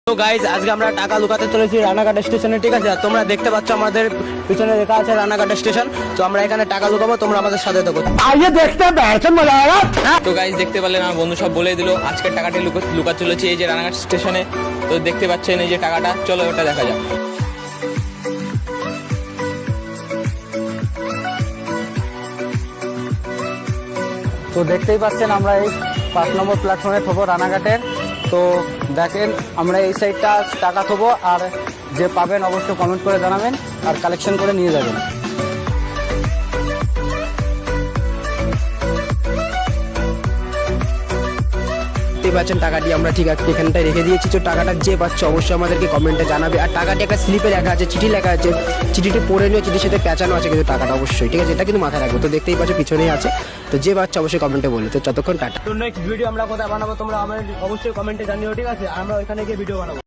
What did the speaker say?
তো গাইজ আজকে আমরা টাকা লুকাতে চলেছি রানাঘাট স্টেশনে, ঠিক আছে। তোমরা দেখতে পাচ্ছ আমাদের পিছনে লেখা আছে রানাঘাট স্টেশন। তো আমরা এখানে টাকা লুকাবো, তোমরা আমাদের সাথে থাকো। আইয়ে দেখতে বেড়াচ্ছেন মজা আয়া। তো গাইজ দেখতে পেলেন আমার বন্ধু সব বলে দিল আজকের টাকাটি লুকা চলেছে এই যে রানাঘাট স্টেশনে। তো দেখতে পাচ্ছেন এই যে টাকাটা, চলো ওটা দেখা যাক। তো দেখতেই পাচ্ছেন আমরা এই 5 নম্বর প্ল্যাটফর্মে থবো রানাঘাটের। তো দেখেন আমরা এই সাইডটা টাকা থবো, আর যে পাবেন অবশ্যই কমেন্ট করে জানাবেন আর কালেকশন করে নিয়ে যাবেন। পাচ্ছেন টাকাটি আমরা ঠিক আছে এখানটায় রেখে দিয়েছি। তো টাকাটা যে পাচ্ছে অবশ্যই আমাদেরকে কমেন্টে জানাবে। আর টাকাটি একটা স্লিপে লেখা আছে, চিঠি লেখা আছে, চিঠিটি পড়ে নিয়ে চিঠির সাথে পেঁচানো আছে কিন্তু টাকাটা অবশ্যই, ঠিক আছে। এটা কিন্তু মাথায় রাখবো। তো দেখতেই পাচ্ছ পিছনেই আছে। তো যে পাচ্ছে অবশ্যই কমেন্টে বলি। তো যতক্ষণ টাটা। তো নেক্সট ভিডিও আমরা কোথায় বানাবো তোমরা আমার অবশ্যই কমেন্টে জানিও, ঠিক আছে। আমরা ওইখানে গিয়ে ভিডিও বানাবো।